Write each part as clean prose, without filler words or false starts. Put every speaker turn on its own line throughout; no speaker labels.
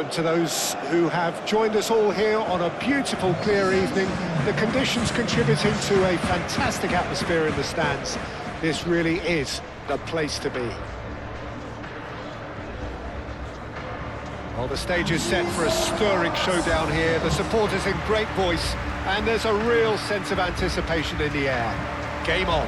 welcome to those who have joined us all here on a beautiful, clear evening. The conditions contributing to a fantastic atmosphere in the stands. This really is the place to be. Well, the stage is set for a stirring showdown here. The supporters in great voice, and there's a real sense of anticipation in the air. Game on.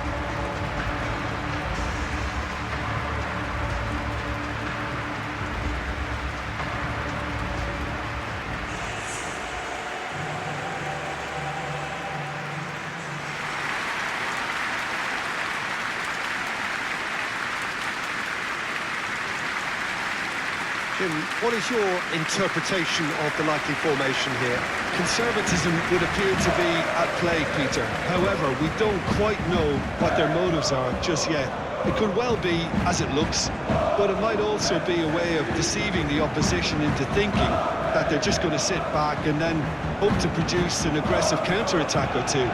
Jim, what is your interpretation of the likely formation here?
Conservatism would appear to be at play, Peter. However, we don't quite know what their motives are just yet. It could well be as it looks, but it might also be a way of deceiving the opposition into thinking that they're just going to sit back and then hope to produce an aggressive counter-attack or two.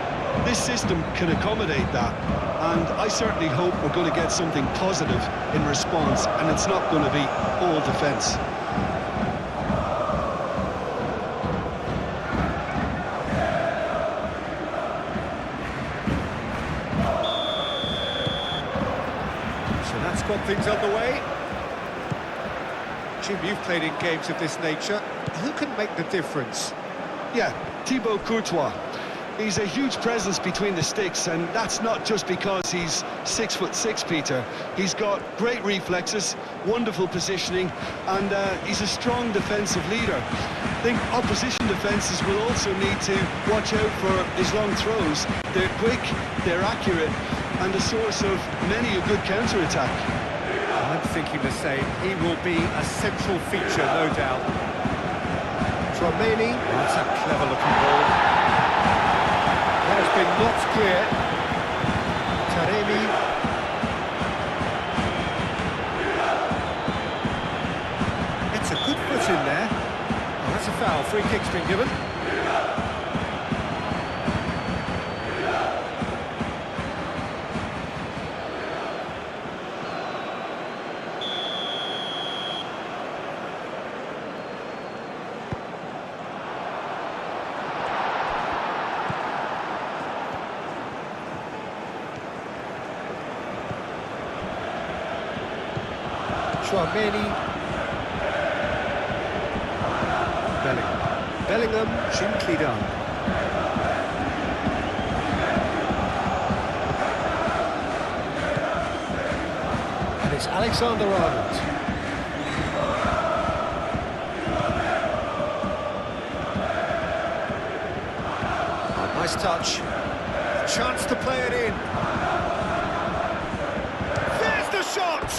This system can accommodate that, and I certainly hope we're going to get something positive in response, and it's not going to be all defence.
So that's got things underway. Jim, you've played in games of this nature. Who can make the difference?
Yeah, Thibaut Courtois. He's a huge presence between the sticks, and that's not just because he's 6'6", Peter. He's got great reflexes, wonderful positioning, and he's a strong defensive leader. I think opposition defences will also need to watch out for his long throws. They're quick, they're accurate, and a source of many a good counter-attack.
I'm thinking the same. He will be a central feature, no doubt. Tchouameni, that's a clever-looking ball. That has been knocked clear. Taremi. It's a good foot in there. Oh, that's a foul. Free kick's been given. Tchouameni. Bellingham, gently done. And it's Alexander-Arnold. Oh, nice touch. A chance to play it in. There's the shot!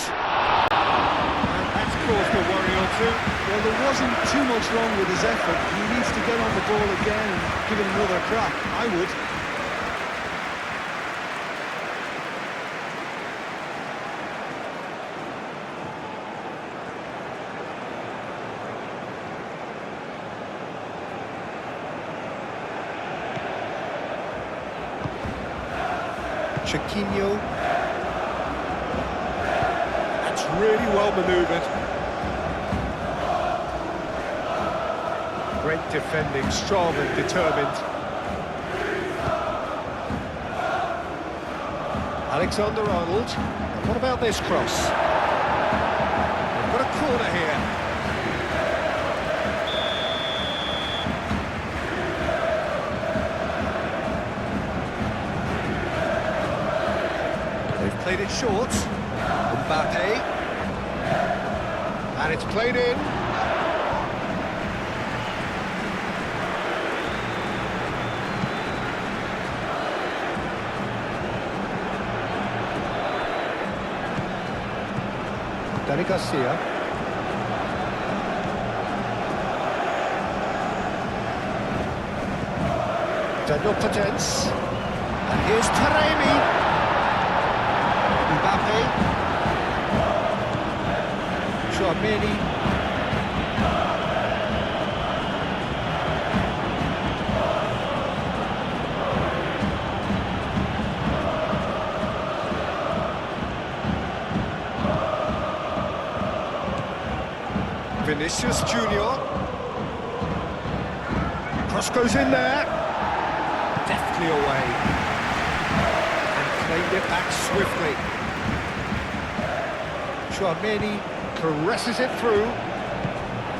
Caused a worry or two.
Well, there wasn't too much wrong with his effort. He needs to get on the ball again and give it another crack. I would.
Chiquinho. That's really well manoeuvred. Great defending, strong and determined. Alexander-Arnold. What about this cross? They've got a corner here. They've played it short. Mbappe. And it's played in. Danny Garcia. Daniel Potence. And here's Taremi. Mbappe. Tchouameni. Vinicius Junior. Cross goes in there. Deftly away. And claimed it back swiftly. Chouameni caresses it through.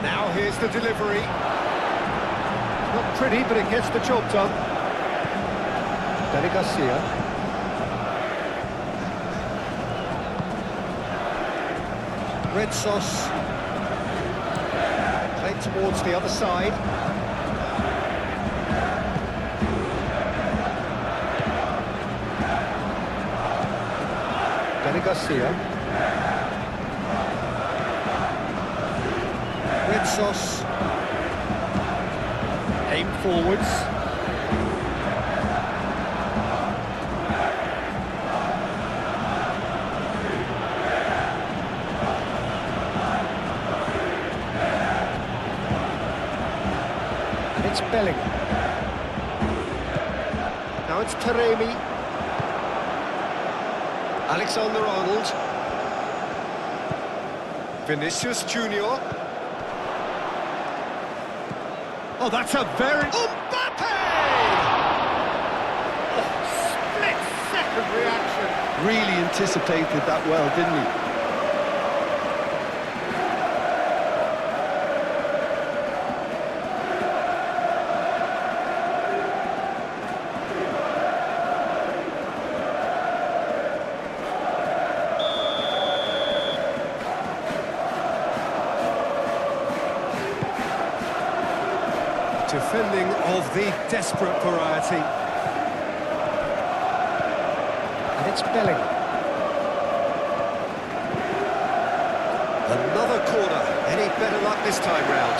Now here's the delivery. Not pretty, but it gets the job done. Danny Garcia. Red sauce. Played towards the other side. Danny Garcia. Red sauce. Aim forwards. And it's Bellingham. Now it's Taremi. Alexander-Arnold. Vinicius Junior. Oh, that's a very... Mbappe! Oh, split-second reaction.
Really anticipated that well, didn't he?
Defending of the desperate variety. And it's Bellingham. Another corner. Any better luck this time round?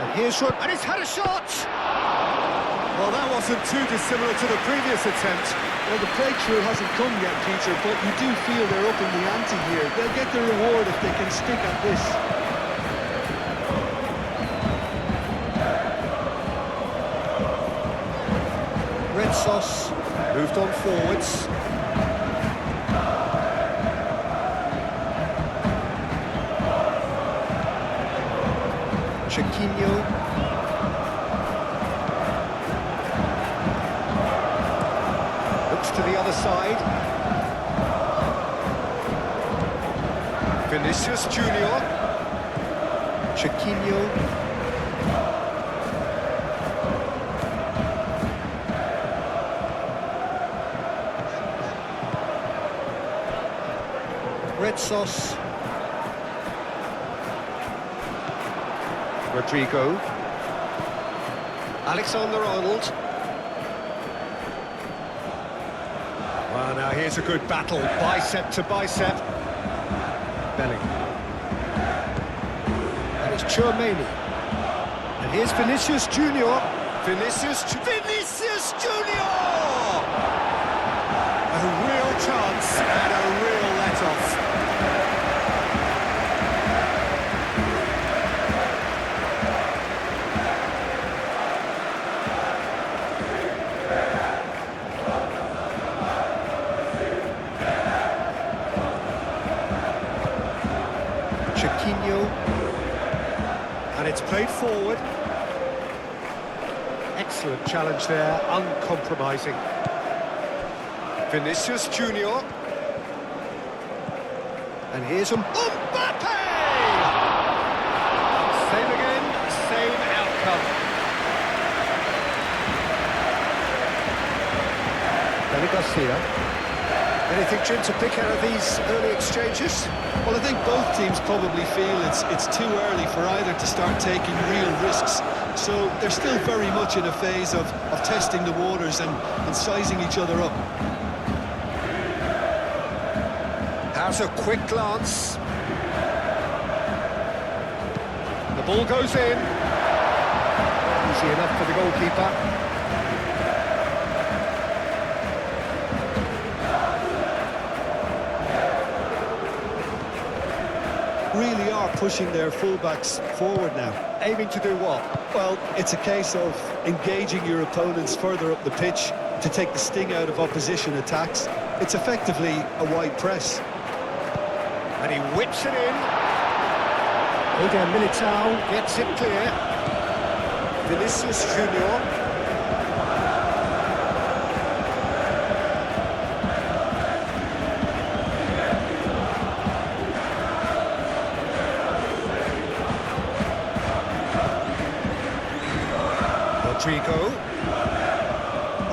And here's Rod, and he's had a shot! Well, that wasn't too dissimilar to the previous attempt.
Well, the breakthrough hasn't come yet, Peter, but you do feel they're up in the ante here. They'll get the reward if they can stick at this.
Red sauce moved on forwards. Chiquinho. To the other side. Vinicius Junior. Chiquinho. Red sauce. Rodrigo. Alexander-Arnold. Well, now here's a good battle, bicep to bicep. Bellingham. And it's Chouameni. And here's Vinicius Junior. Vinicius Junior! A real chance and a real let-off. Chiquinho, and it's played forward. Excellent challenge there, uncompromising. Vinicius Junior, and here's Mbappe! Same again, same outcome. Danny Garcia. Anything, Jim, to pick out of these early exchanges?
Well, I think both teams probably feel it's too early for either to start taking real risks. So they're still very much in a phase of testing the waters and sizing each other up.
How's a quick glance? The ball goes in. Easy enough for the goalkeeper.
Really are pushing their fullbacks forward now.
Aiming to do what?
Well, it's a case of engaging your opponents further up the pitch to take the sting out of opposition attacks. It's effectively a wide press.
And he whips it in. Eden Militao gets it clear. Vinicius Junior. Rodrigo.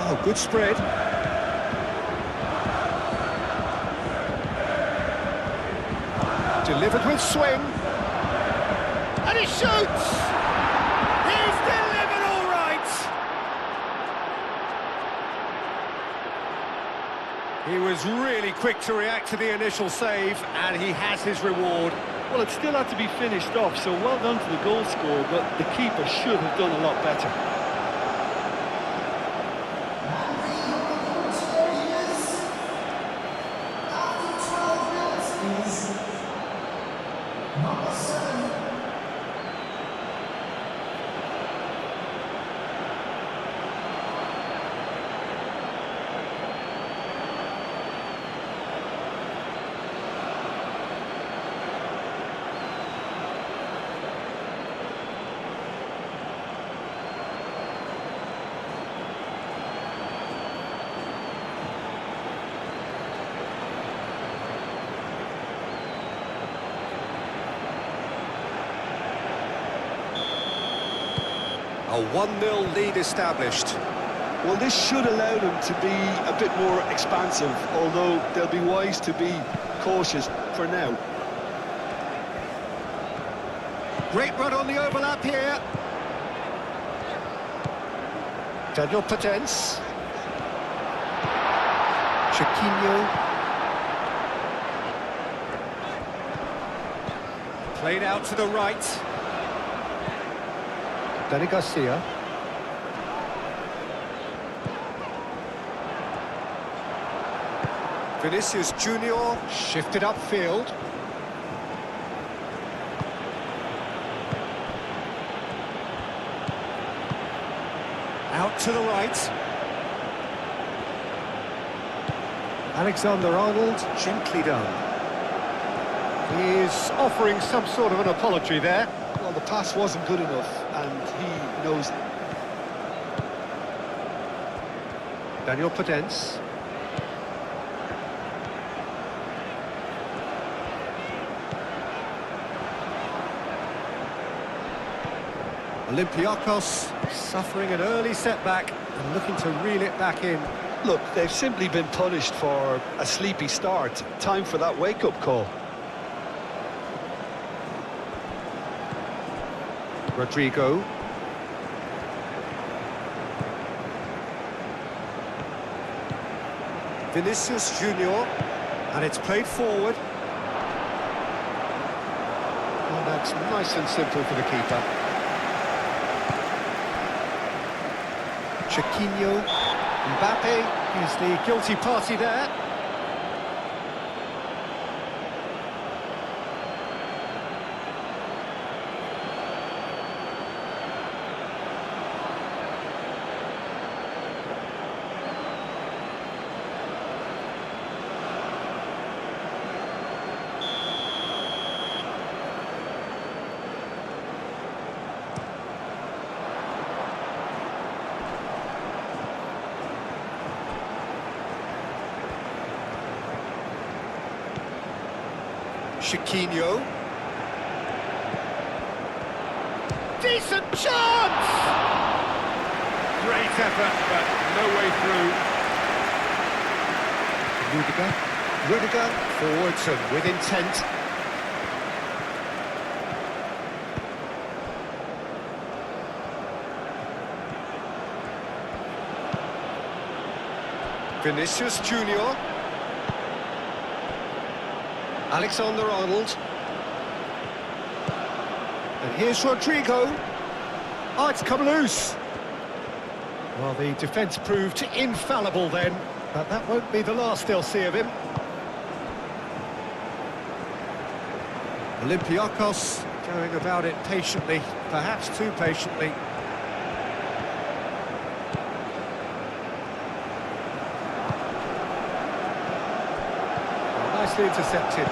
Oh, good spread. Delivered with swing. And he shoots! He's delivered all right! He was really quick to react to the initial save, and he has his reward.
Well, it still had to be finished off, so well done to the goal scorer, but the keeper should have done a lot better.
A 1-0 lead established.
Well, this should allow them to be a bit more expansive, although they'll be wise to be cautious for now.
Great run on the overlap here. Daniel Potence. Chiquinho. Played out to the right. Danny Garcia. Vinicius Junior shifted upfield. Out to the right. Alexander-Arnold, gently done. He is offering some sort of an apology there.
Well, the pass wasn't good enough, and he knows it.
Daniel Potence. Olympiacos suffering an early setback and looking to reel it back in.
Look, they've simply been punished for a sleepy start. Time for that wake-up call.
Rodrigo. Vinicius Junior. And it's played forward. And that's nice and simple for the keeper. Chiquinho. Mbappe is the guilty party there. Chiquinho. Decent chance! Great effort, but no way through. Rudiger forwards and with intent. Vinicius Junior. Alexander-Arnold. And here's Rodrigo. Oh, it's come loose. Well, the defence proved infallible then, but that won't be the last they'll see of him. Olympiacos going about it patiently, perhaps too patiently. nicely intercepted.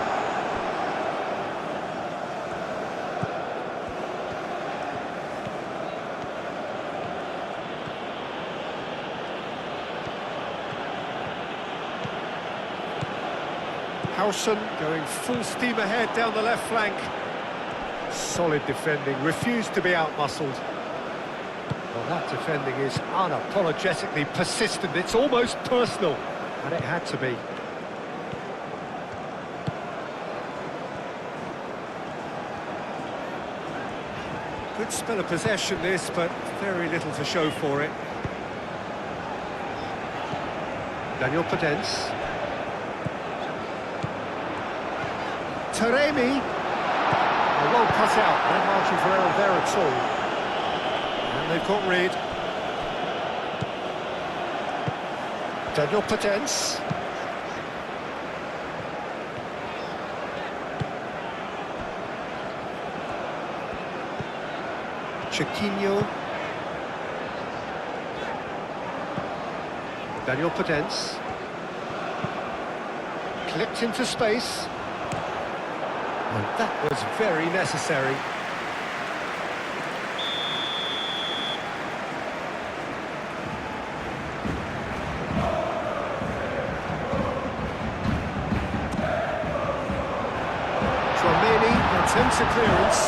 Howson going full steam ahead down the left flank. Solid defending, refused to be out-muscled. Well, that defending is unapologetically persistent. It's almost personal, and it had to be. Good spell of possession this, but very little to show for it. Daniel Podence. Taremi. Well cut out, no margin for error there at all. And they've got rid. Daniel Podence. Chiquinho. Daniel Podence. Clipped into space. And that was very necessary. Tchouaméni attempts a clearance.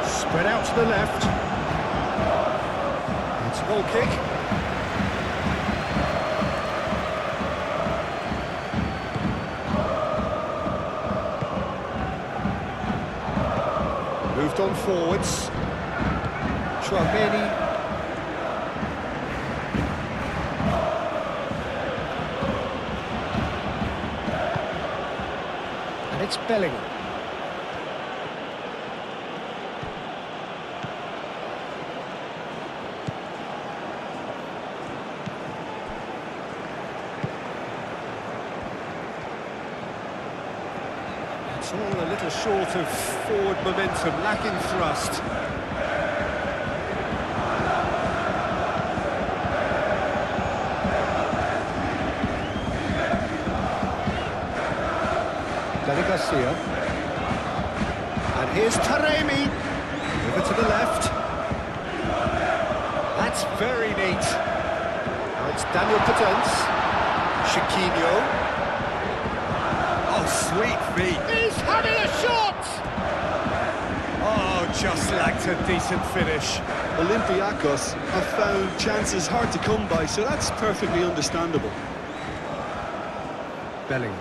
Spread out to the left. It's a goal kick. Moved on forwards. Tchouaméni. And it's Bellingham. It's all a little short of forward momentum, lacking thrust. Dani Garcia. And here's Taremi. Over to the left. That's very neat. Now it's Daniel Podence. Chiquinho. Oh, sweet feet. He's having a shot! Oh, just lacked a decent finish.
Olympiacos have found chances hard to come by, so that's perfectly understandable.
Bellingham.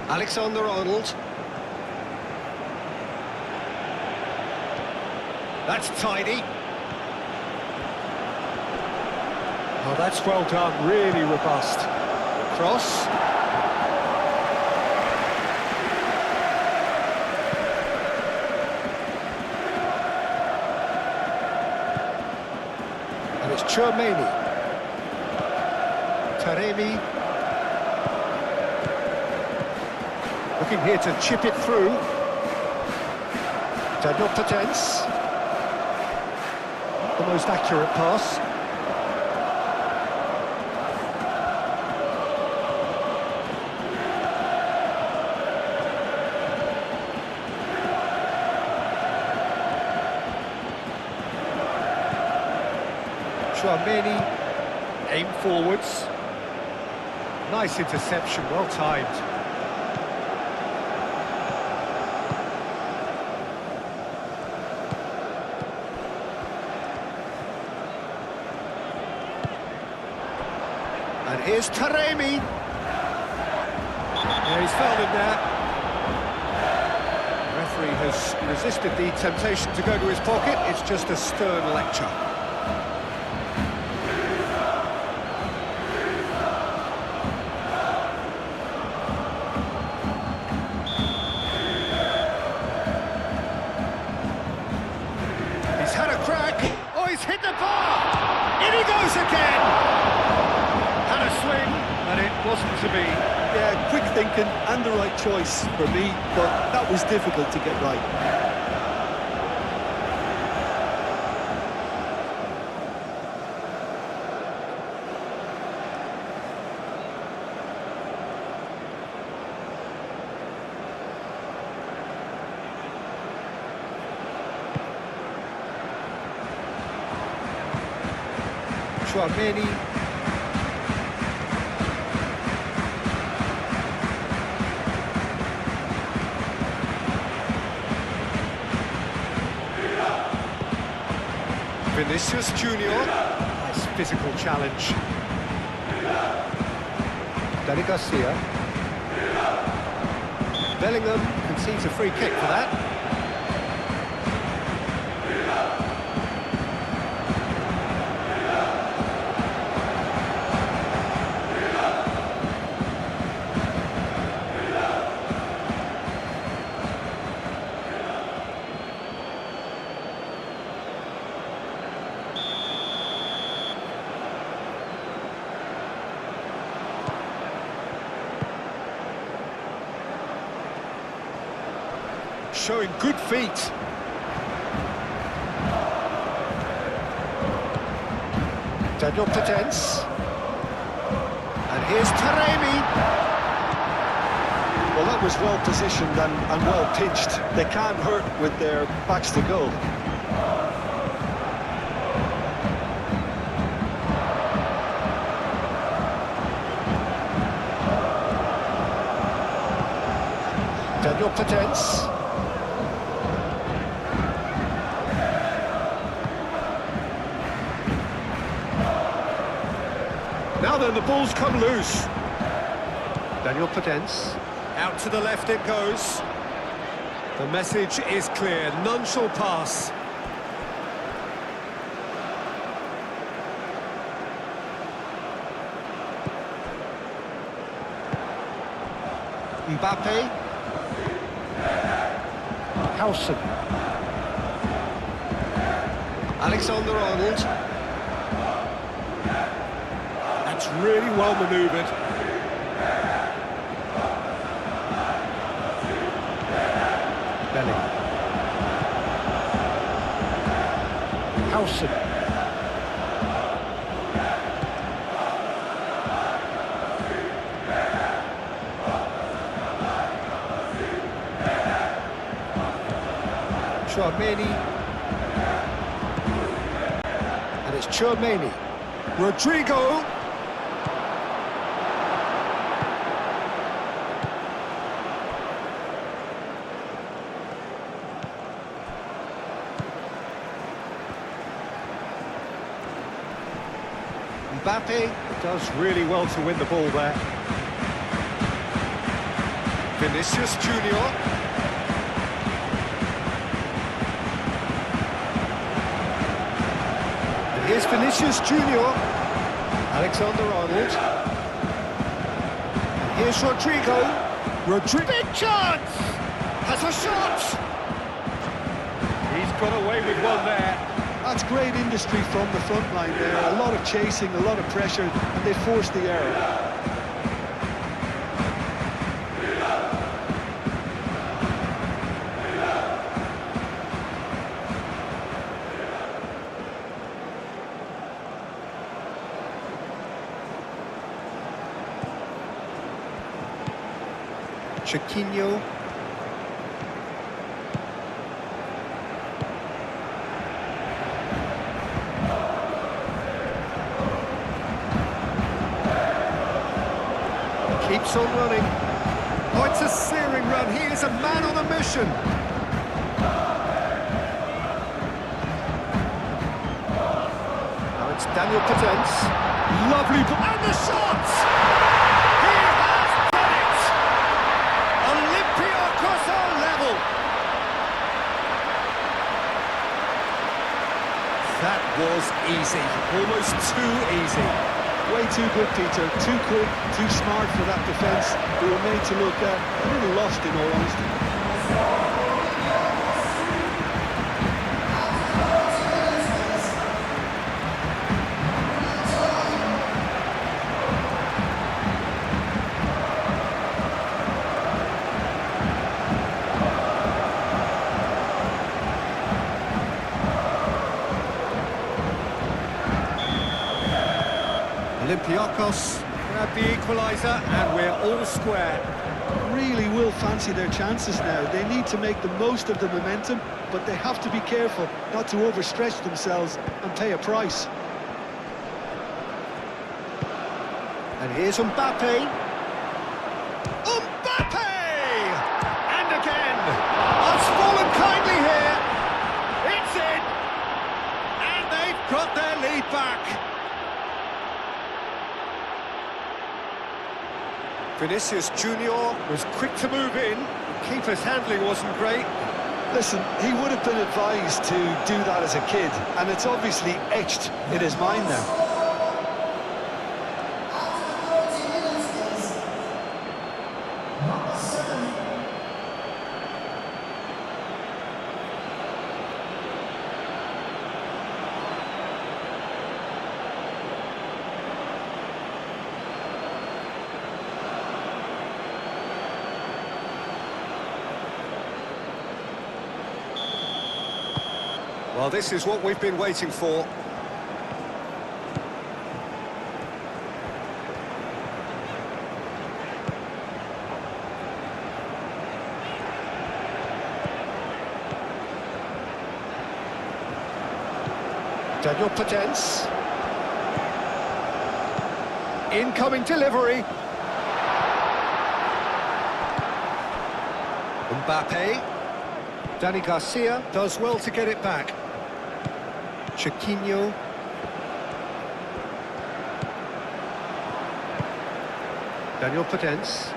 Alexander-Arnold. That's tidy. Oh, that's well done, really robust. Cross. And it's Tchouaméni. Taremi. Looking here to chip it through. Daniel Podence. The most accurate pass. Tchouaméni, aim forwards. Nice interception, well timed. And here's Taremi. Yeah, he's fouled him there. The referee has resisted the temptation to go to his pocket. It's just a stern lecture. He's had a crack. Oh, he's hit the bar. In he goes again. Had a swing, and it wasn't to be.
Yeah, quick thinking and the right choice for me, but that was difficult to get right.
And Tchouaméni. Vinicius Junior. Nice physical challenge. Danny Garcia. Bellingham concedes a free kick for that. Showing good feet. Daniel Potence. And here's Taremi.
Well, that was well positioned and well pitched. They can't hurt with their backs to goal.
Daniel Potence. Now then, the ball's come loose. Daniel Potence. Out to the left it goes. The message is clear, none shall pass. Mbappe. Howson. Alexander-Arnold. That's really well manoeuvred. Bellingham. Howson. Tchouaméni. And it's Tchouaméni. Rodrigo. Mbappe does really well to win the ball there. Vinicius Junior. And here's Vinicius Junior. Alexander-Arnold. And here's Rodrigo. Big chance! Has a shot! He's got away with one there.
That's great industry from the front line there. A lot of chasing, a lot of pressure, and they forced the error.
Chiquinho. Keeps on running. Oh, it's a searing run. He is a man on a mission. Now it's Daniel Potence. Lovely ball. And the shot! He has done it! Olympiacos are level. That was easy. Almost too easy.
Way too good, Peter. Too quick, too smart for that defence. We were made to look a little lost, in all honesty.
Olympiacos grab the equaliser and we're all square.
Really will fancy their chances now. They need to make the most of the momentum, but they have to be careful not to overstretch themselves and pay a price.
And here's Mbappe. Mbappe! And again! It's fallen kindly here. It's in! And they've got their lead back. Vinicius Junior was quick to move in. The keeper's handling wasn't great.
Listen, he would have been advised to do that as a kid, and it's obviously etched in his mind now.
Well, this is what we've been waiting for. Daniel Potence. Incoming delivery. Mbappe. Dani Garcia does well to get it back. Chiquinho. Daniel Potence.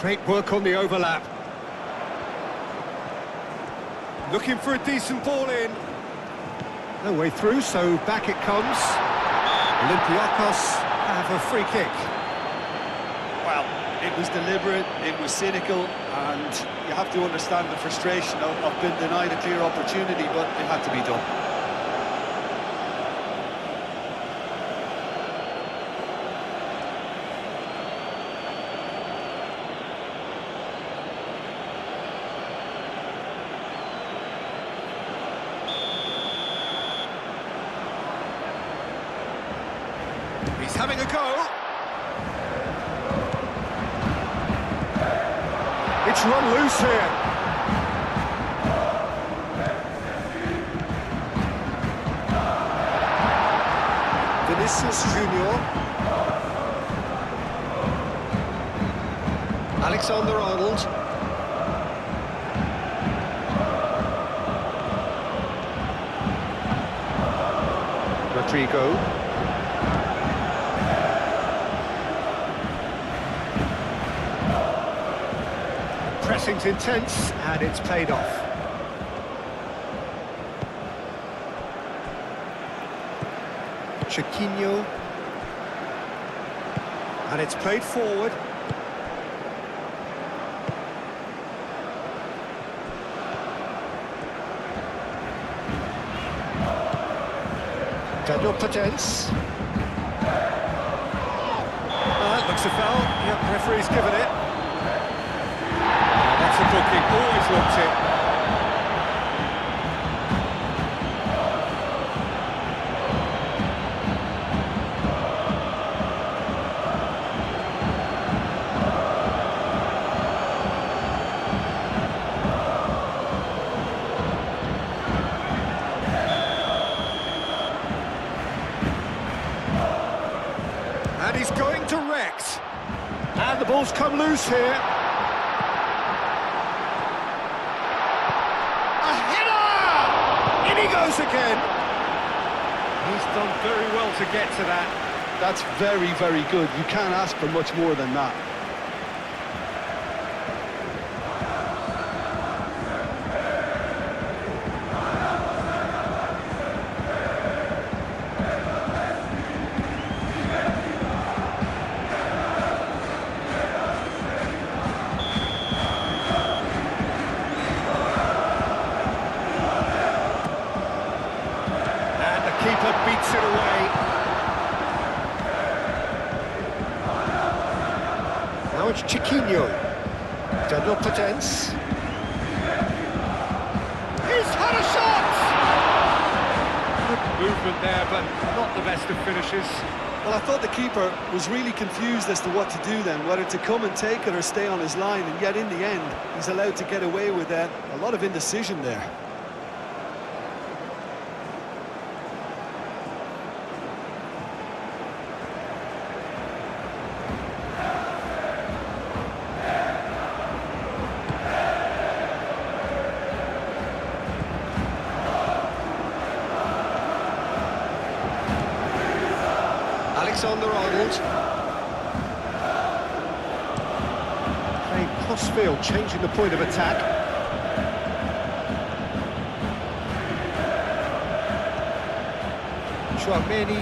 Great work on the overlap. Looking for a decent ball in. No way through, so back it comes. Olympiacos have a free kick.
Well, it was deliberate, it was cynical, and you have to understand the frustration of being denied a clear opportunity, but it had to be done.
He's having a go. It's run loose here. Vinicius Junior. Alexander-Arnold. Rodrigo. Pressing's intense, and it's paid off. Chiquinho. And it's played forward. Daniel Potence. That looks a foul. Yep, referee's given it. That's a booking, always looked it. And he's going direct. And the ball's come loose here. He goes again. He's done very well to get to that.
That's very, very good. You can't ask for much more than that.
Keeper beats it away. Now it's Chiquinho. Daniel Potence. He's had a shot! Good movement there, but not the best of finishes.
Well, I thought the keeper was really confused as to what to do then, whether to come and take it or stay on his line, and yet in the end, he's allowed to get away with a lot of indecision there.
Alexander-Arnold. Playing cross-field, changing the point of attack. Chouameni.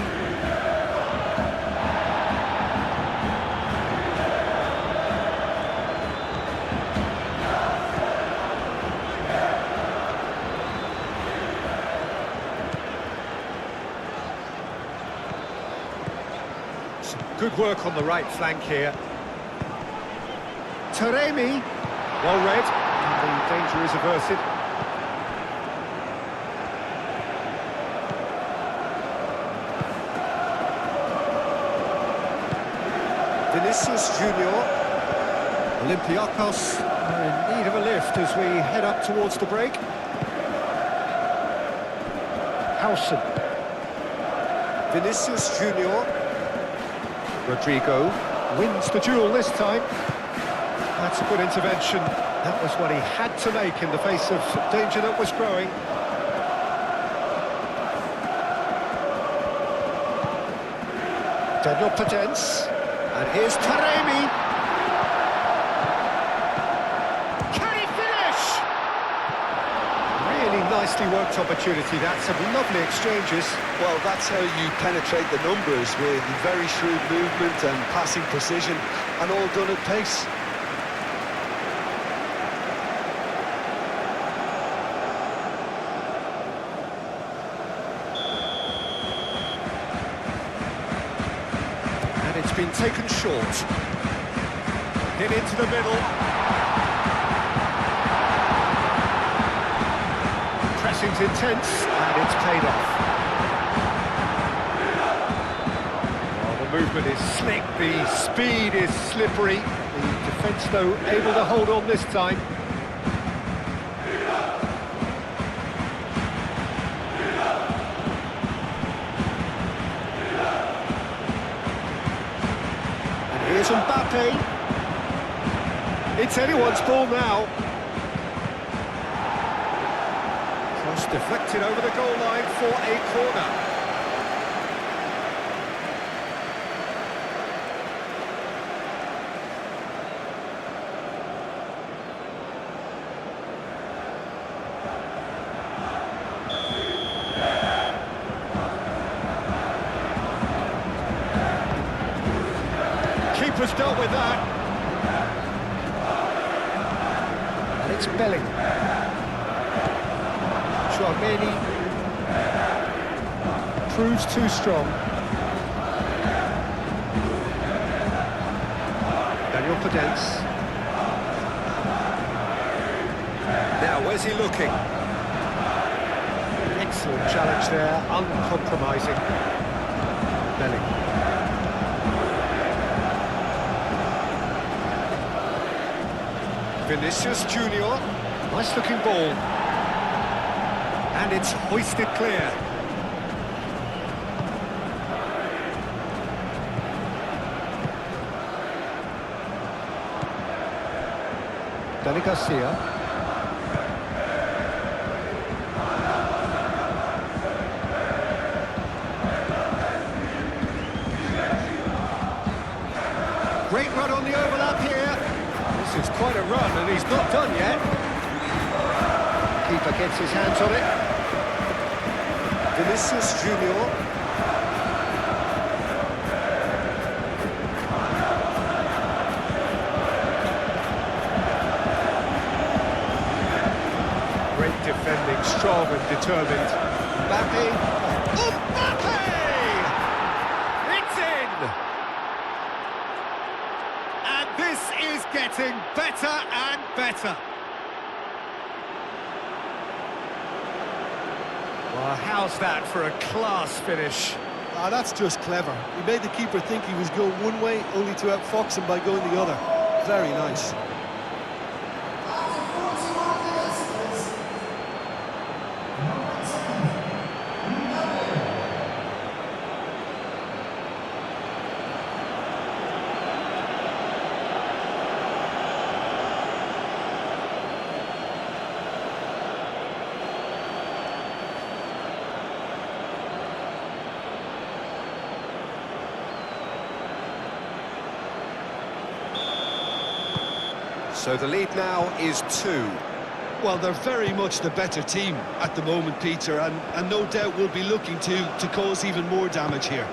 Good work on the right flank here. Taremi, well read, and the danger is averted. Vinicius Junior. Olympiacos are in need of a lift as we head up towards the break. Howson. Vinicius Junior. Rodrigo wins the duel this time. That's a good intervention. That was what he had to make in the face of danger that was growing. Daniel Padence. And here's Taremi. Can he finish? Really nicely worked opportunity. That's some lovely exchanges.
Well, that's how you penetrate the numbers, with very shrewd movement and passing precision, and all done at pace.
And it's been taken short. Hit into the middle. Pressing's intense, and it's paid off. Movement is slick, the speed is slippery. The defence, though, able to hold on this time. And here's Mbappe. It's anyone's ball now. Cross deflected over the goal line for a corner. Keeper's dealt with that. And it's Belling. Chouameni proves too strong. Daniel Padence. Now, where's he looking? Excellent challenge there, uncompromising. Belling. Vinicius Junior, nice looking ball, and it's hoisted clear. Dani Garcia. Great run on the overlap here. This is quite a run, and he's not done yet. Keeper gets his hands on it. Vinicius Junior. Great defending, strong and determined. Mbappe. Mbappe! It's in! And this is getting better and better. Well, how's that for a class finish?
Ah, that's just clever. He made the keeper think he was going one way, only to outfox him by going the other. Very nice.
So the lead now is 2.
Well, they're very much the better team at the moment, Peter, and no doubt will be looking to cause even more damage here.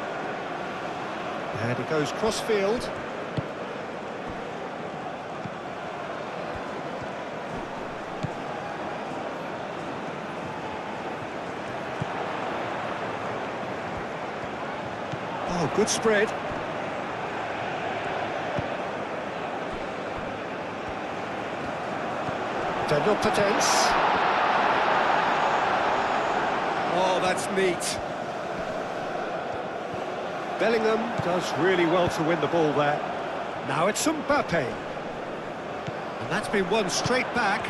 And he goes cross-field. Oh, good spread. No potence. Oh, that's neat. Bellingham does really well to win the ball there. Now it's Mbappe. And that's been won straight back.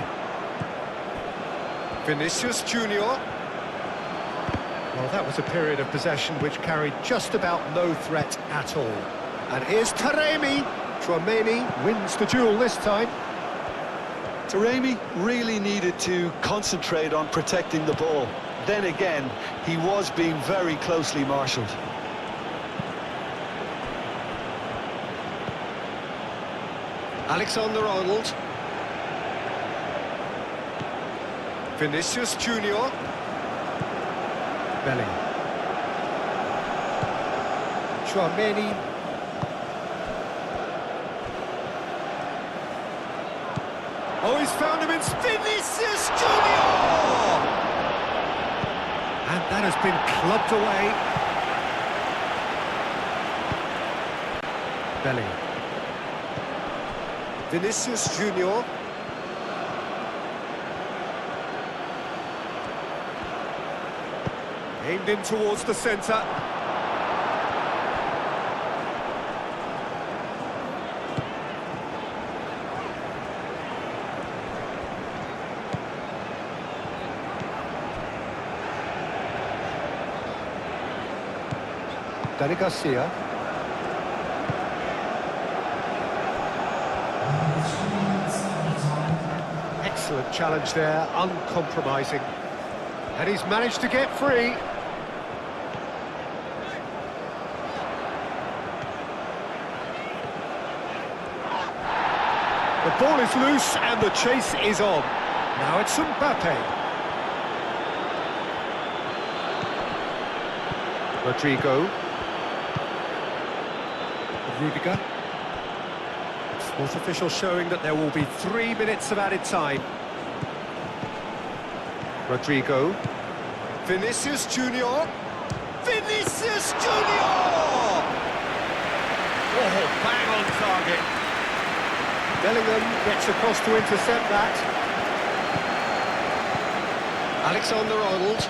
Vinicius Junior. Well, that was a period of possession which carried just about no threat at all. And here's Taremi. Tchouaméni wins the duel this time.
Taremi really needed to concentrate on protecting the ball. Then again, he was being very closely marshalled.
Alexander-Arnold. Vinicius Junior. Bellingham. Tchouaméni. Oh, he's found him in Vinicius Junior! And that has been clubbed away. Bellingham. Vinicius Junior. Aimed in towards the centre. Danny Garcia. Excellent challenge there, uncompromising. And he's managed to get free. The ball is loose and the chase is on. Now it's Mbappe. Rodrigo. Rudiger. Fourth official showing that there will be 3 minutes of added time. Rodrigo. Vinicius Junior. Vinicius Junior! Oh, bang on target. Bellingham gets across to intercept that. Alexander-Arnold.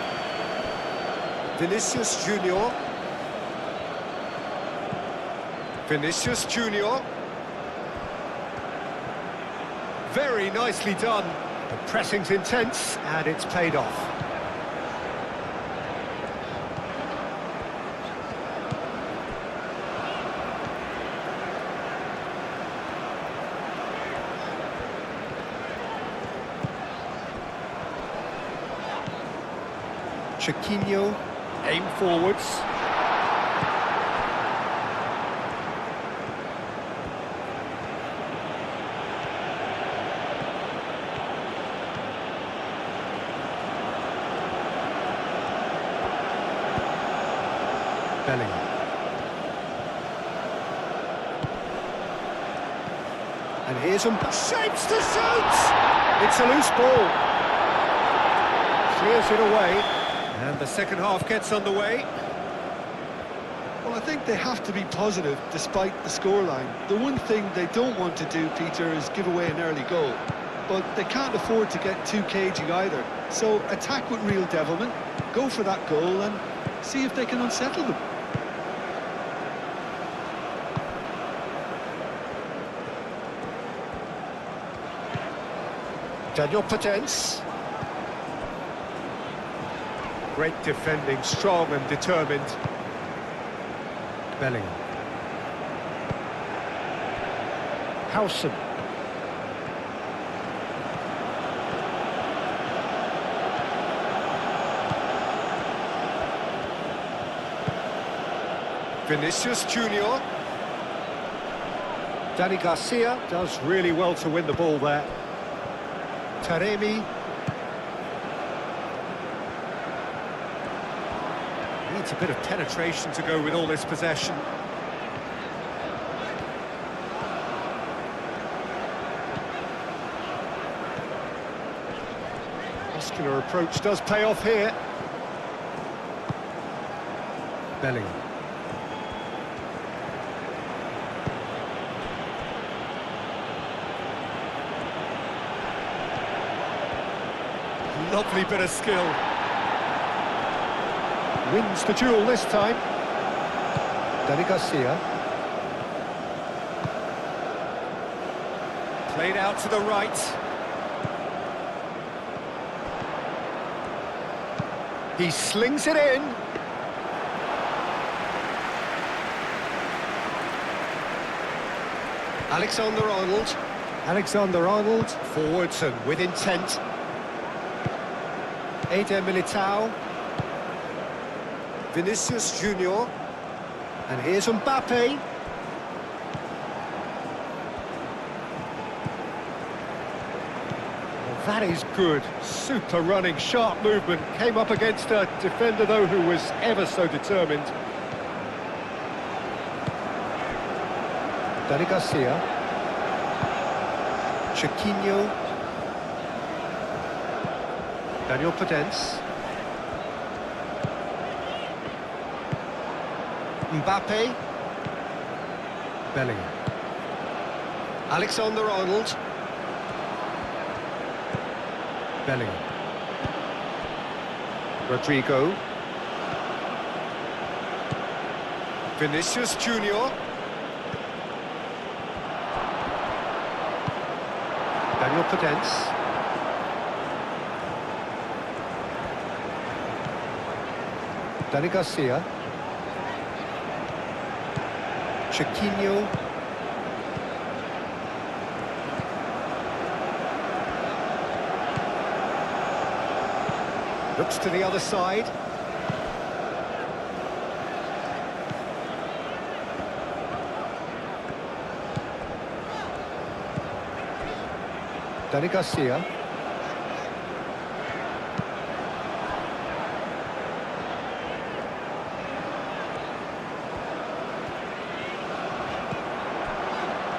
Vinicius Junior. Vinicius Junior. Very nicely done. The pressing's intense and it's paid off. Chiquinho, aim forwards. Bellingham. And here's him. Shapes to shoot! It's a loose ball. Clears it away. And the second half gets underway.
Well, I think they have to be positive despite the scoreline. The one thing they don't want to do, Peter, is give away an early goal. But they can't afford to get too cagey either. So attack with real devilment, go for that goal and see if they can unsettle them.
Daniel Potence. Great defending, strong and determined. Bellingham. Howson. Vinicius Junior. Danny Garcia does really well to win the ball there. Taremi. Needs a bit of penetration to go with all this possession. Muscular approach does pay off here. Bellingham. Lovely bit of skill. Wins the duel this time. Danny Garcia. Played out to the right. He slings it in. Alexander-Arnold. Alexander-Arnold forwards and with intent. Eder Militao. Vinicius Junior. And here's Mbappe. Well, that is good. Super running, sharp movement. Came up against a defender, though, who was ever so determined. Danny Garcia. Chiquinho. Daniel Potence. Mbappe. Bellingham. Alexander-Arnold. Bellingham. Rodrigo. Vinicius Junior. Daniel Potence. Danny Garcia. Chiquinho. Looks to the other side. Danny Garcia.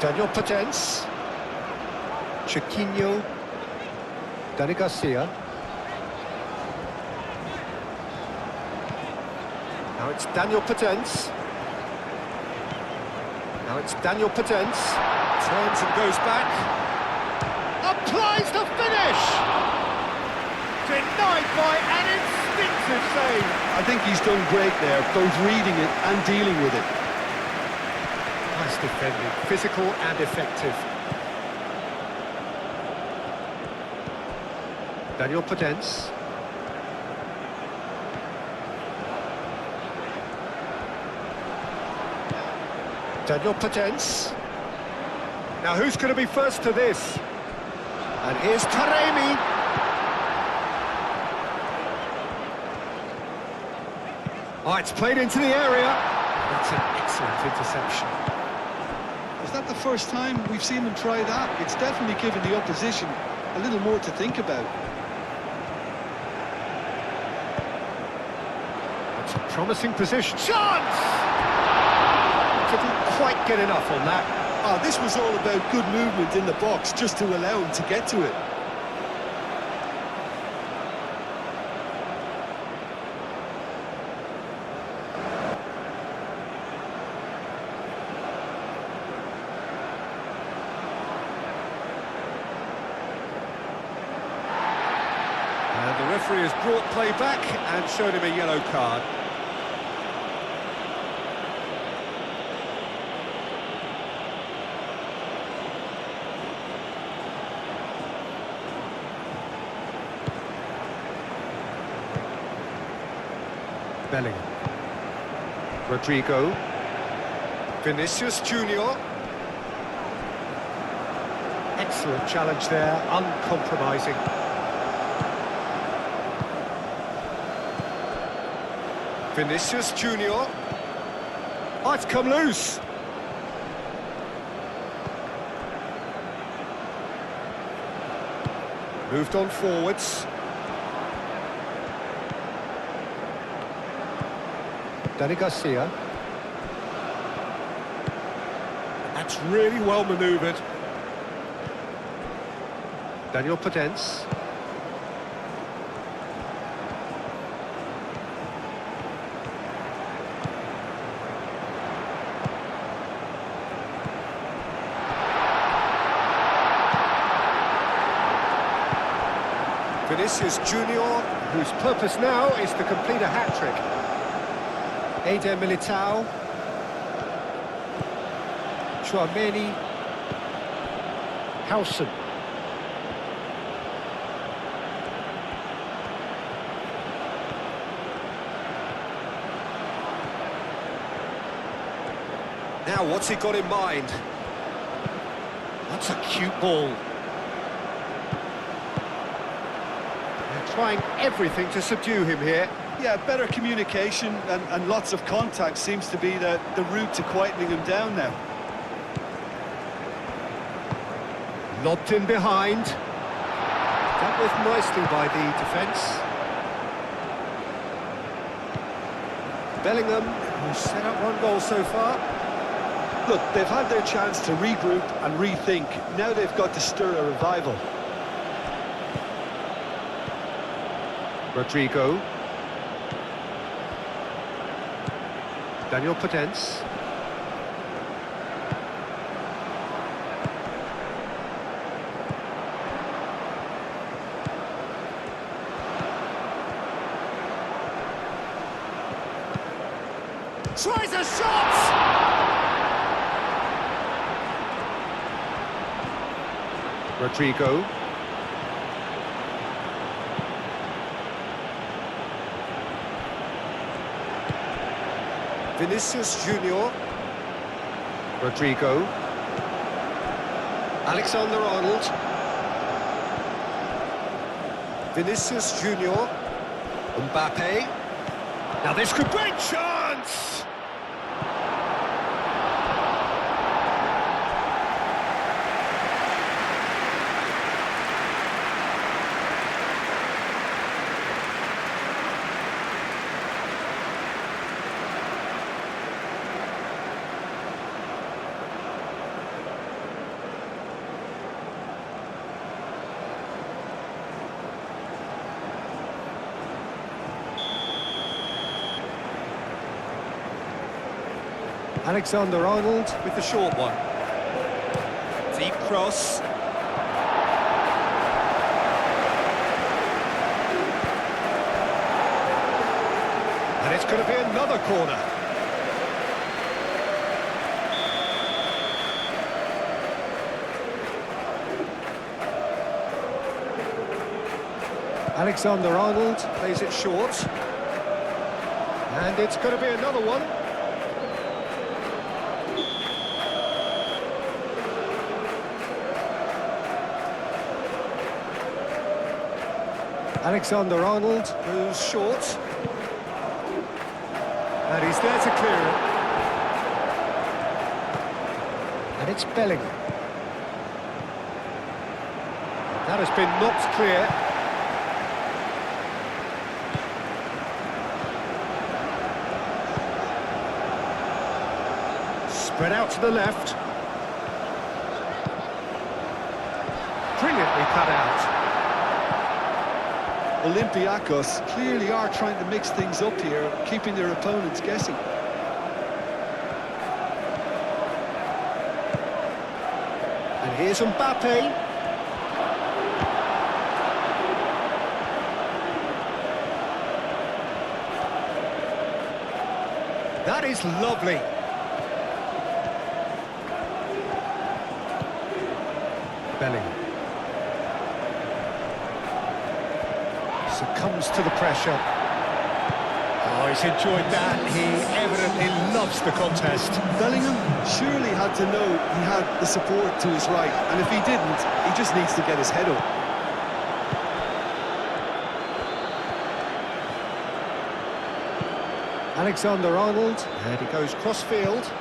Daniel Potence. Chiquinho. Danny Garcia. Now it's Daniel Potence. Now it's Daniel Potence. Turns and goes back. Applies the finish! Denied by an instinctive save.
I think he's done great there, both reading it and dealing with it.
Nice defending, physical and effective. Daniel Potence. Daniel Potence. Now who's going to be first to this? And here's Taremi. Oh, it's played into the area. That's an excellent interception.
Is that the first time we've seen them try that? It's definitely given the opposition a little more to think about.
It's a promising position. Chance! Didn't quite get enough on that.
Oh, this was all about good movement in the box just to allow him to get to it.
And the referee has brought play back and showed him a yellow card. Bellingham. Rodrigo. Vinicius Junior. Excellent challenge there, uncompromising. Vinicius Junior. Oh, it's come loose. Moved on forwards. Danny Garcia. That's really well manoeuvred. Daniel Podence. Vinicius Junior, whose purpose now is to complete a hat-trick. Eder Militao. Chouameni. Howson. Now, what's he got in mind? That's a cute ball. They're trying everything to subdue him here.
Yeah, better communication and lots of contact seems to be the route to quietening him down now.
Lobbed in behind. Dealt with nicely by the defence. Bellingham, who's set up one goal so far.
Look, they've had their chance to regroup and rethink. Now they've got to stir a revival.
Rodrigo. Daniel Podence. Tries a shot! Rodrigo. Vinicius Junior. Rodrigo. Alexander-Arnold. Vinicius Junior. Mbappe. Now this could be a chance! Alexander-Arnold with the short one. Deep cross. And it's going to be another corner. Alexander-Arnold plays it short. And it's going to be another one. Alexander-Arnold moves short. And he's there to clear it. And it's Bellingham. That has been knocked clear. Spread out to the left. Brilliantly cut out.
Olympiacos clearly are trying to mix things up here, keeping their opponents guessing.
And here's Mbappe. That is lovely. Bellingham. Succumbs to the pressure. Oh, he's enjoyed that. He evidently loves the contest.
Bellingham surely had to know he had the support to his right, and if he didn't, he just needs to get his head up.
Alexander-Arnold, and he goes cross-field.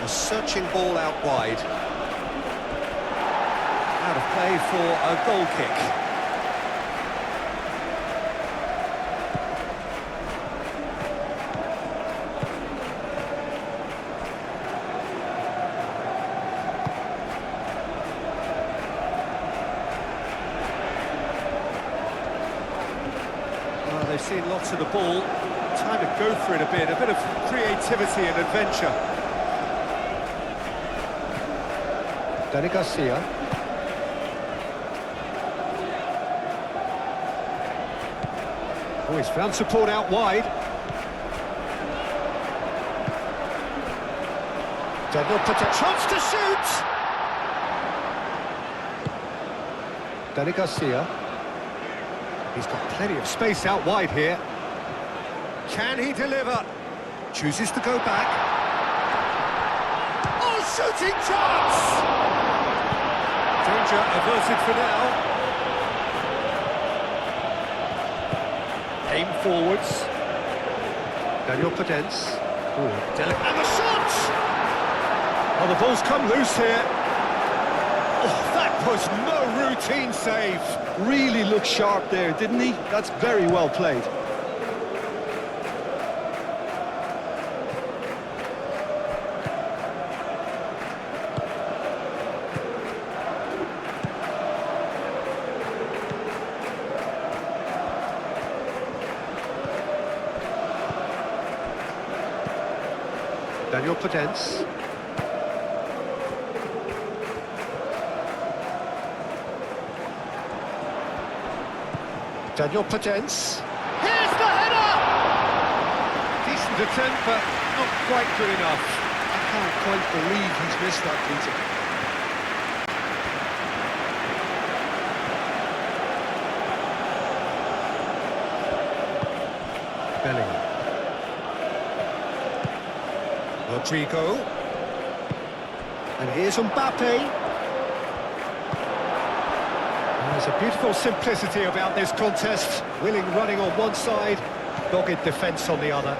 A searching ball out wide. Out of play for a goal kick. Well, they've seen lots of the ball. Time to go for it a bit of creativity and adventure. Danny Garcia. Oh, he's found support out wide. Daniel puts a chance to shoot! Danny Garcia. He's got plenty of space out wide here. Can he deliver? Chooses to go back. Oh, shooting chance! Danger averted for now. Aim forwards. Daniel Podence. And the shot! Oh, the ball's come loose here. Oh, that was no routine save.
Really looked sharp there, didn't he? That's very well played.
Daniel Podence. Daniel Podence. Here's the header! Decent attempt, but not quite good enough.
I can't quite believe he's missed that,
Peter. Bellingham. Rodrigo. And here's Mbappe. There's a beautiful simplicity about this contest. Willing running on one side, dogged defence on the other.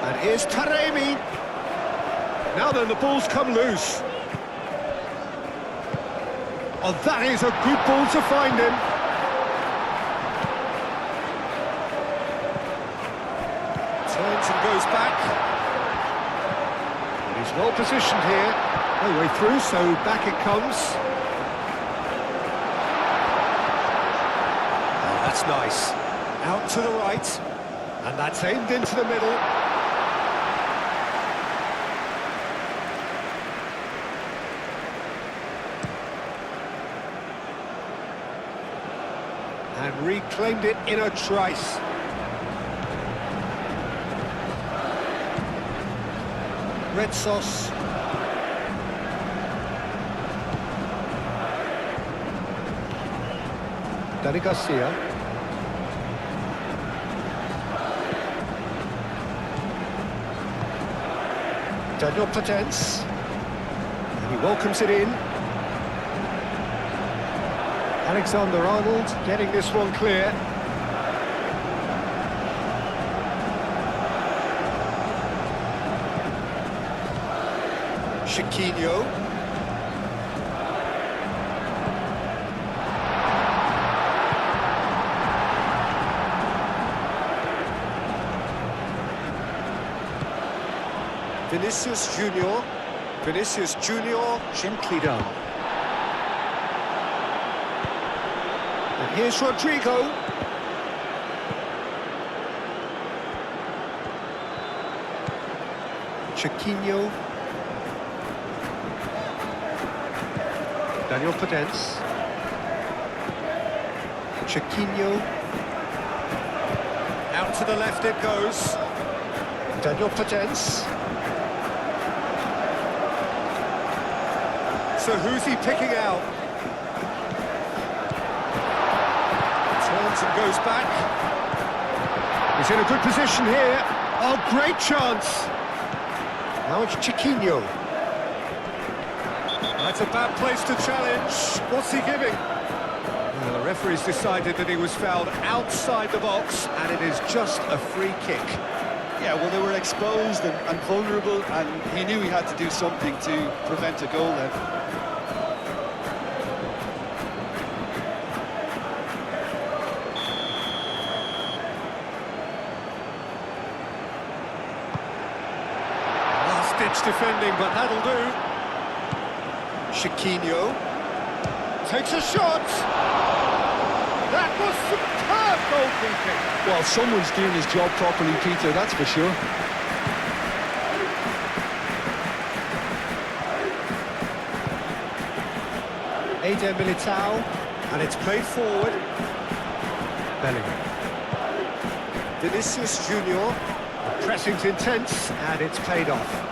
And here's Taremi. Now then, the ball's come loose. Oh, that is a good ball to find him. Turns and goes back. He's well positioned here. No way through, so back it comes. Oh, that's nice. Out to the right. And that's aimed into the middle. And reclaimed it in a trice. Red sauce. Danny Garcia. Daniel Podence. And he welcomes it in. Alexander-Arnold getting this one clear. Chiquinho. Vinicius Junior. Vinicius Junior, gently done. And here's Rodrigo. Chiquinho. Daniel Podence. Chiquinho. Out to the left it goes. Daniel Potence. So who's he picking out? Turns and goes back. He's in a good position here. Oh, great chance. Now it's Chiquinho. That's a bad place to challenge. What's he giving? Well, the referee's decided that he was fouled outside the box, and it is just a free kick.
Yeah, well, they were exposed and vulnerable, and he knew he had to do something to prevent a goal then.
Last-ditch defending, but that'll do. Chiquinho takes a shot. That was superb goalkeeping.
Well, someone's doing his job properly, Peter, that's for sure.
Eder Militao, and it's played forward. Bellingham. Vinicius Junior. The pressing's intense, and it's paid off.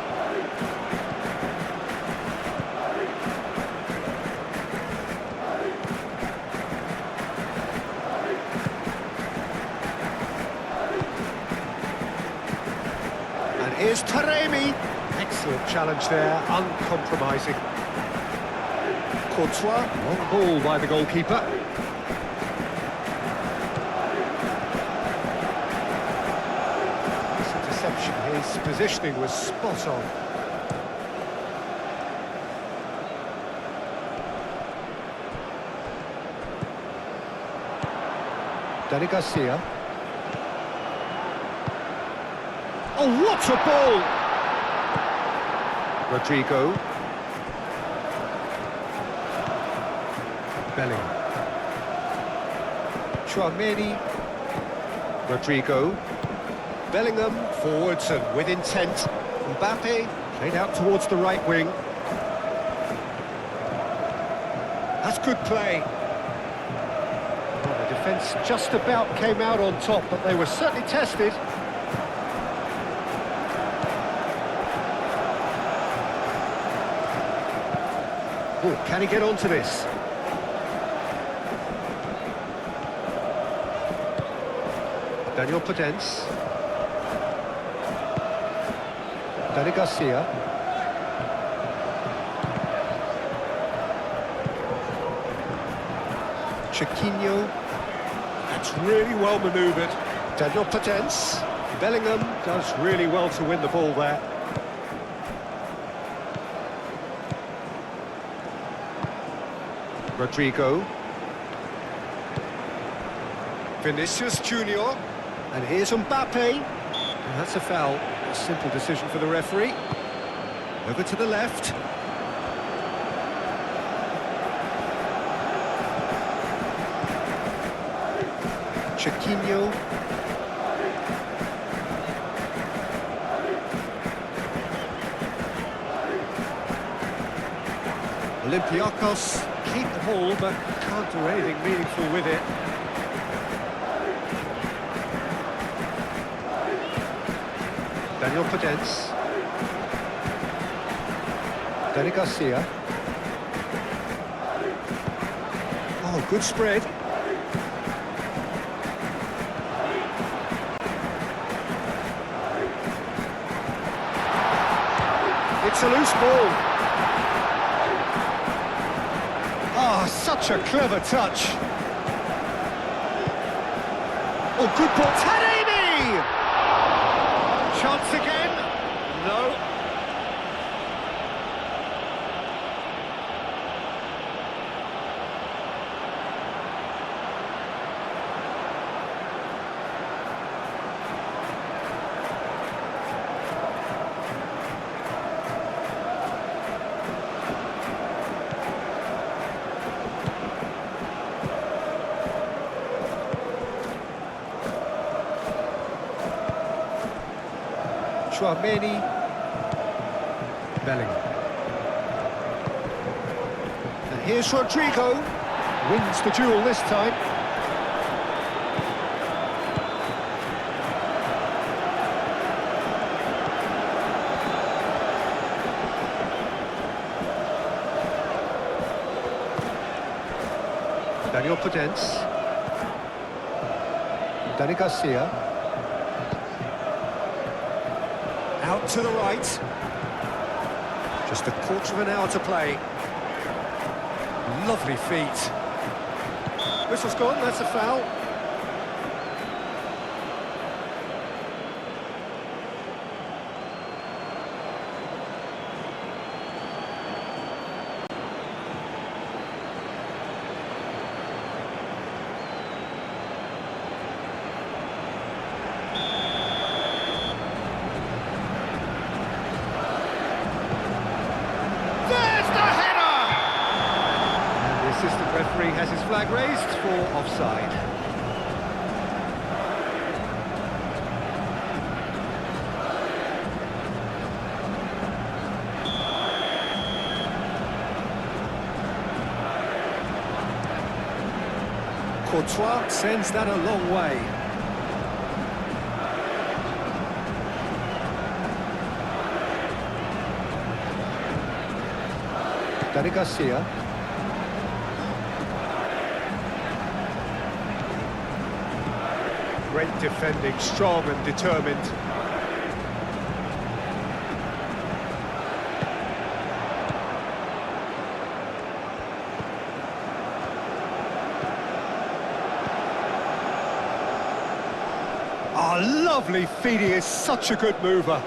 Here's Taremi. Excellent challenge there, uncompromising. Courtois, long ball by the goalkeeper. This interception, his positioning was spot on. Danny Garcia. Oh, what a ball! Rodrigo. Bellingham. Tchouaméni. Rodrigo. Bellingham forwards and with intent. Mbappe played out towards the right wing. That's good play. Well, the defence just about came out on top, but they were certainly tested. Oh, can he get onto this? Daniel Potence. Danny Garcia. Chiquinho. That's really well manoeuvred. Daniel Potence. Bellingham does really well to win the ball there. Rodrigo. Vinicius Junior. And here's Mbappe. And that's a foul. A simple decision for the referee. Over to the left. Chiquinho. Olympiacos keep the ball, but can't do anything meaningful with it. Daniel Potence. Danny Garcia. Oh, good spread. It's a loose ball. Oh, such a clever touch. Oh, good ball. Taremi! Chance again? No. Tchouaméni. Bellingham. And here's Rodrigo. Wins the duel this time. Daniel Podence. Dani Garcia. Out to the right. Just a quarter of an hour to play. Lovely feet. Whistle's gone, that's a foul. Assistant referee has his flag raised for offside. Courtois sends that a long way. Dani Garcia. Great defending, strong and determined. Oh, lovely feet, he is such a good mover.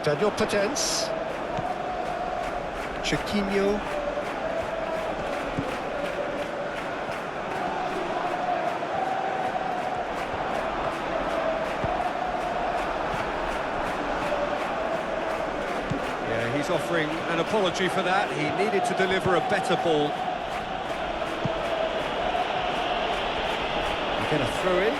Daniel Podence. Chiquinho. He's offering an apology for that. He needed to deliver a better ball. You get a throw in.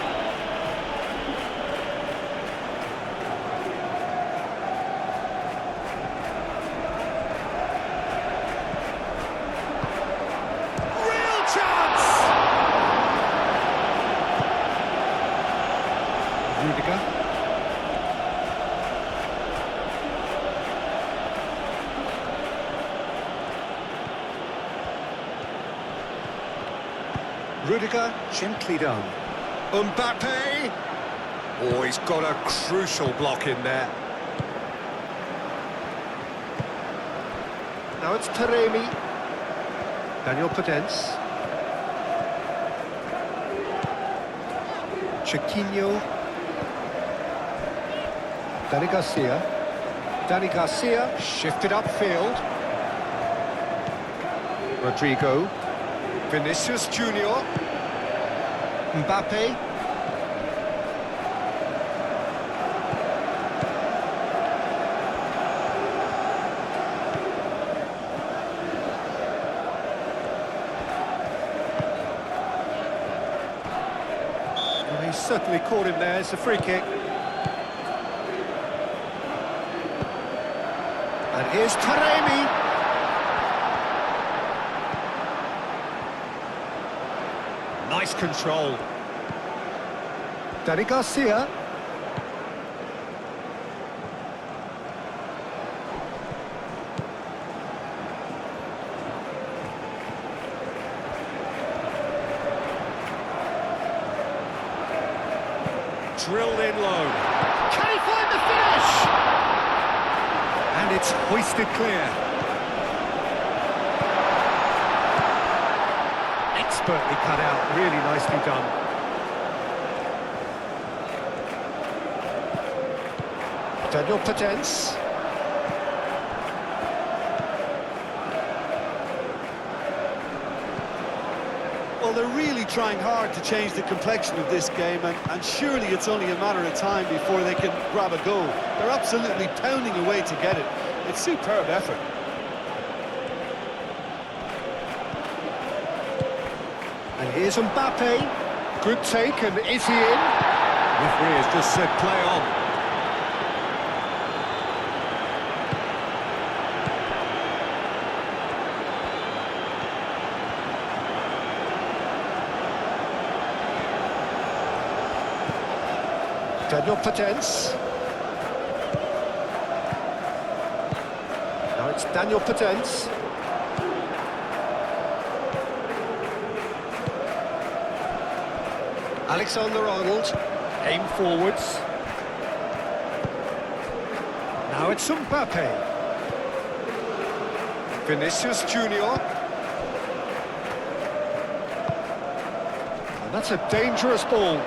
Real chance! Rudiger. Rudiger, gently done. Mbappe! Oh, he's got a crucial block in there. Now it's Taremi. Daniel Podence. Chiquinho. Dani Garcia. Dani Garcia, shifted upfield. Rodrigo. Vinicius Junior. Mbappe. Well, he's certainly caught him there. It's a free kick. And here's Taremi. Nice control. Dani Garcia. Drilled in low. Can he find the finish? And it's hoisted clear. Expertly cut out, really nicely done. Daniel Podence.
Well, they're really trying hard to change the complexion of this game, and surely it's only a matter of time before they can grab a goal. They're absolutely pounding away to get it. It's superb effort.
And here's Mbappe. Good take, and is he in? Referee has just said play on. Daniel Podence. Now it's Daniel Podence. Alexander-Arnold, aim forwards. Now it's Mbappe. Vinicius Junior. And that's a dangerous ball.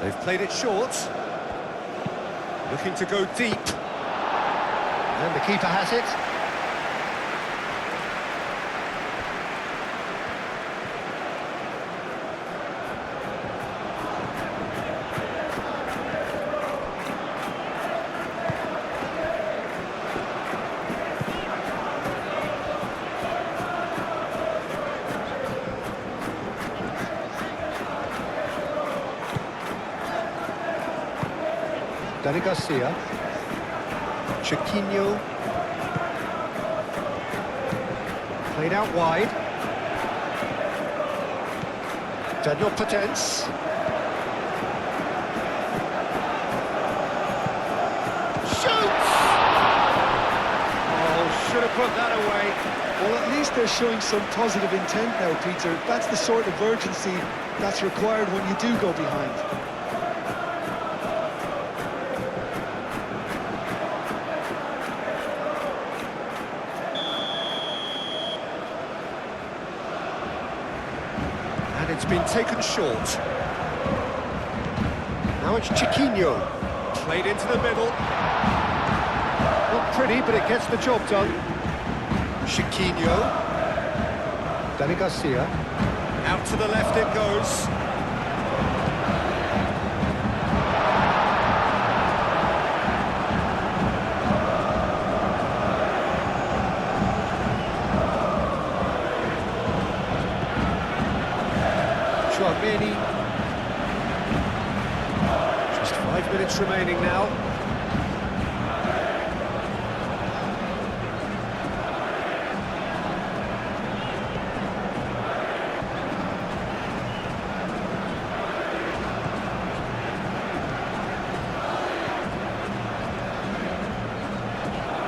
They've played it short. Looking to go deep. And the keeper has it. Dani Garcia, Chiquinho, played out wide. Daniel Potence. Shoots! Oh, should have put that away.
Well, at least they're showing some positive intent now, Peter. That's the sort of urgency that's required when you do go behind.
It's been taken short. Now it's Chiquinho. Played into the middle. Not pretty, but it gets the job done. Chiquinho. Dani Garcia. Out to the left it goes. Many. Just 5 minutes remaining now.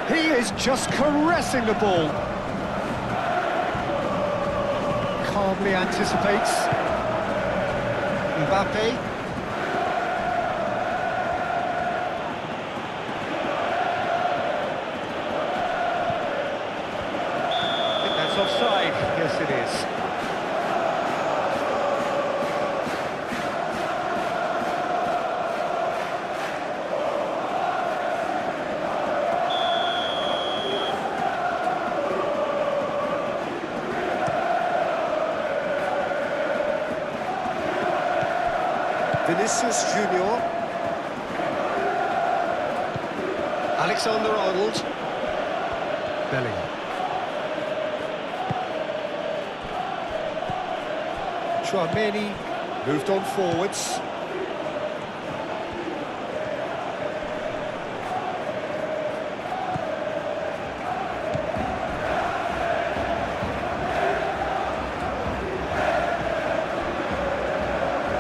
He is just caressing the ball. Calmly anticipates. Mbappe. I think that's offside. Yes, it is. Vinicius Junior. Alexander-Arnold. Bellingham. Chouameni moved on forwards.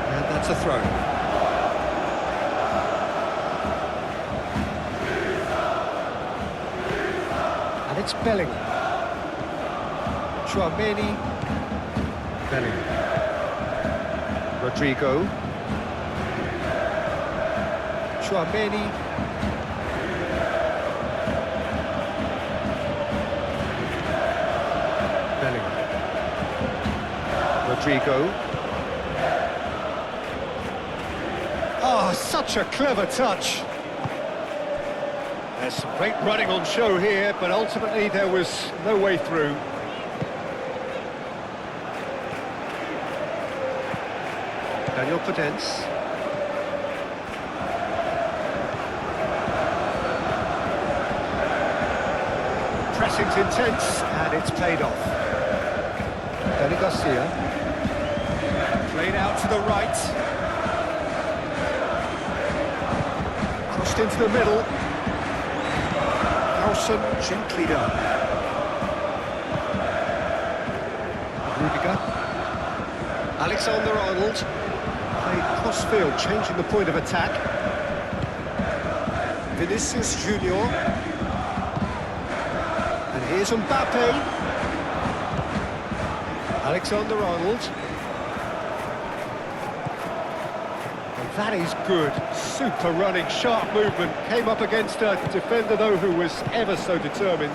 And that's a throw. And it's Bellingham. Chouameni. Bellingham. Rodrigo. Chouameni. Bellingham. Rodrigo. Oh, such a clever touch. There's some great running on show here, but ultimately there was no way through. Daniel Potence. Pressing's intense, and it's played off. Dani Garcia. Played out to the right. Crossed into the middle. Nelson gently done. Rudiger. Alexander-Arnold. Played cross-field, changing the point of attack. Vinicius Junior. And here's Mbappe. Alexander-Arnold. And that is good. Super running, sharp movement. Came up against a defender, though, who was ever so determined.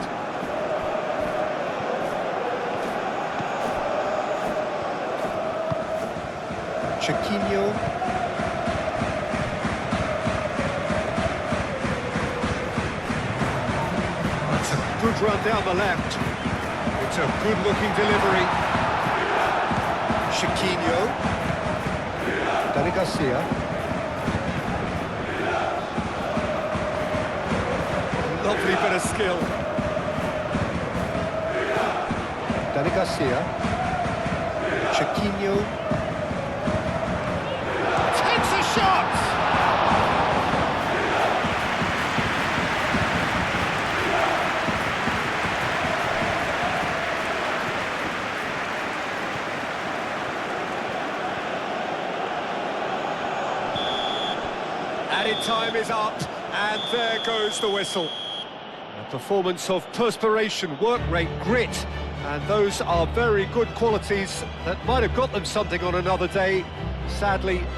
Chiquinho. That's a good run down the left. It's a good-looking delivery. Chiquinho. Dani Garcia. Lovely bit of skill. Dani Garcia. Chiquinho. Takes a shot! Added time is up, and there goes the whistle. A performance of perspiration, work rate, grit, and those are very good qualities that might have got them something on another day. Sadly,